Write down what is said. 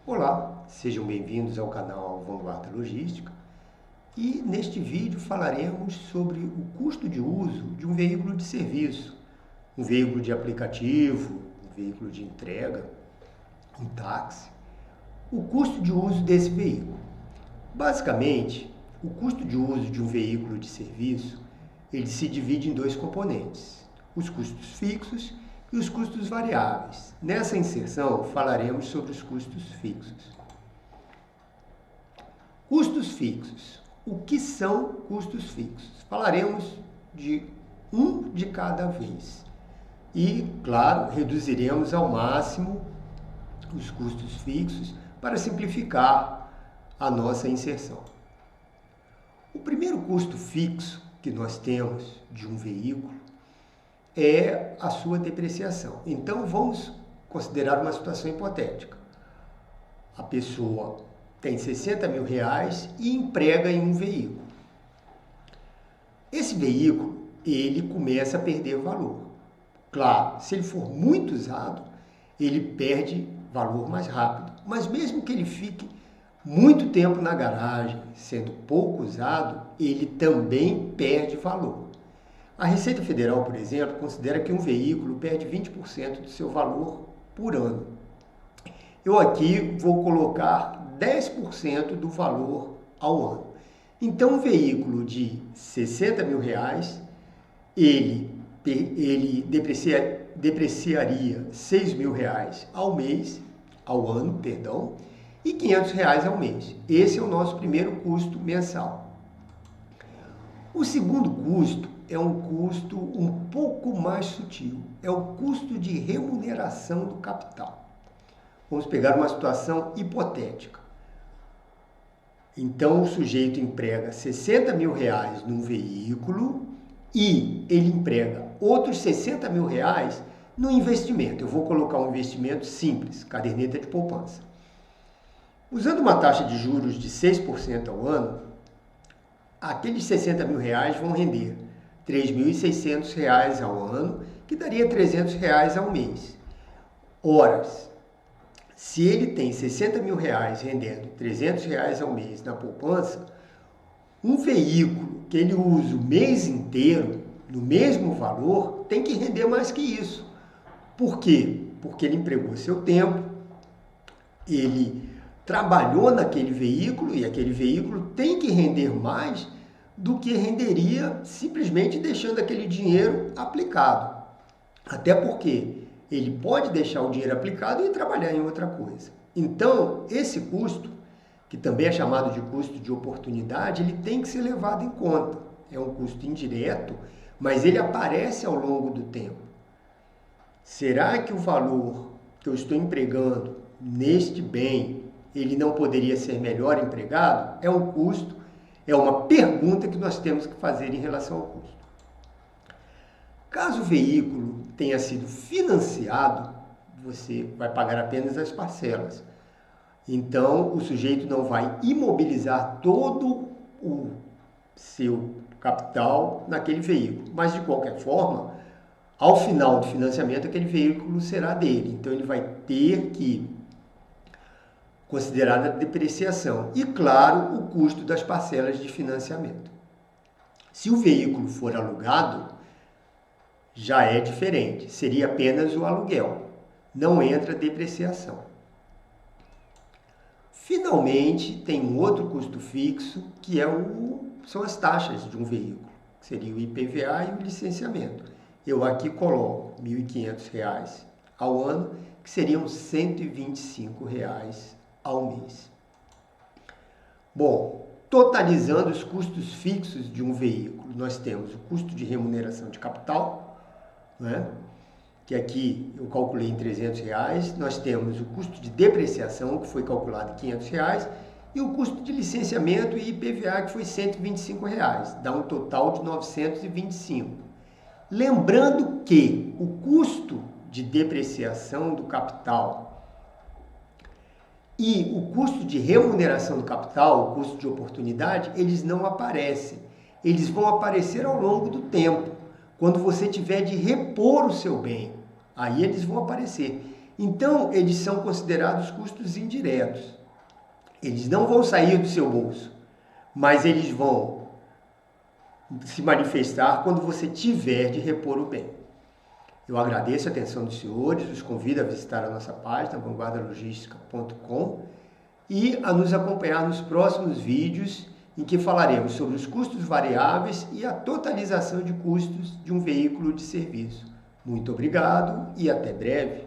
Olá, sejam bem-vindos ao canal Vanguarda Logística e neste vídeo falaremos sobre o custo de uso de um veículo de serviço, um veículo de aplicativo, um veículo de entrega, um táxi. O custo de uso desse veículo. Basicamente, o custo de uso de um veículo de serviço ele se divide em dois componentes, os custos fixos e os custos variáveis. Nessa inserção, falaremos sobre os custos fixos. Custos fixos. O que são custos fixos? Falaremos de um de cada vez. E, claro, reduziremos ao máximo os custos fixos para simplificar a nossa inserção. O primeiro custo fixo que nós temos de um veículo é a sua depreciação. Então, vamos considerar uma situação hipotética. A pessoa tem R$60 mil e emprega em um veículo. Esse veículo, ele começa a perder valor. Claro, se ele for muito usado, ele perde valor mais rápido. Mas mesmo que ele fique muito tempo na garagem, sendo pouco usado, ele também perde valor. A Receita Federal, por exemplo, considera que um veículo perde 20% do seu valor por ano. Eu aqui vou colocar 10% do valor ao ano. Então, um veículo de R$60 mil, ele depreciaria R$6 mil ao ano, e R$500 ao mês. Esse é o nosso primeiro custo mensal. O segundo custo é um custo um pouco mais sutil, é o custo de remuneração do capital. Vamos pegar uma situação hipotética. Então, o sujeito emprega R$60 mil num veículo e ele emprega outros R$60 mil no investimento. Eu vou colocar um investimento simples, caderneta de poupança. Usando uma taxa de juros de 6% ao ano, aqueles R$60 mil vão render R$3.600 ao ano, que daria R$300 ao mês. Ora, se ele tem R$60 mil rendendo R$300 ao mês na poupança, um veículo que ele usa o mês inteiro, no mesmo valor, tem que render mais que isso. Por quê? Porque ele empregou seu tempo, ele trabalhou naquele veículo e aquele veículo tem que render mais do que renderia simplesmente deixando aquele dinheiro aplicado. Até porque ele pode deixar o dinheiro aplicado e trabalhar em outra coisa. Então, esse custo, que também é chamado de custo de oportunidade, ele tem que ser levado em conta. É um custo indireto, mas ele aparece ao longo do tempo. Será que o valor que eu estou empregando neste bem, ele não poderia ser melhor empregado? É um custo, é uma pergunta que nós temos que fazer em relação ao custo. Caso o veículo tenha sido financiado, você vai pagar apenas as parcelas. Então, o sujeito não vai imobilizar todo o seu capital naquele veículo. Mas, de qualquer forma, ao final do financiamento, aquele veículo será dele. Então, ele vai ter que considerar a depreciação e, claro, o custo das parcelas de financiamento. Se o veículo for alugado, já é diferente, seria apenas o aluguel, não entra depreciação. Finalmente, tem um outro custo fixo, que são as taxas de um veículo, que seria o IPVA e o licenciamento. Eu aqui coloco R$ 1.500 ao ano, que seriam R$ 125 ao mês. Bom, totalizando os custos fixos de um veículo, nós temos o custo de remuneração de capital, que aqui eu calculei em R$300, nós temos o custo de depreciação, que foi calculado em R$500, e o custo de licenciamento e IPVA, que foi R$125, dá um total de R$925. Lembrando que o custo de depreciação do capital e o custo de remuneração do capital, o custo de oportunidade, eles não aparecem. Eles vão aparecer ao longo do tempo, quando você tiver de repor o seu bem. Aí eles vão aparecer. Então, eles são considerados custos indiretos. Eles não vão sair do seu bolso, mas eles vão se manifestar quando você tiver de repor o bem. Eu agradeço a atenção dos senhores, os convido a visitar a nossa página, vanguardalogistica.com, e a nos acompanhar nos próximos vídeos, em que falaremos sobre os custos variáveis e a totalização de custos de um veículo de serviço. Muito obrigado e até breve.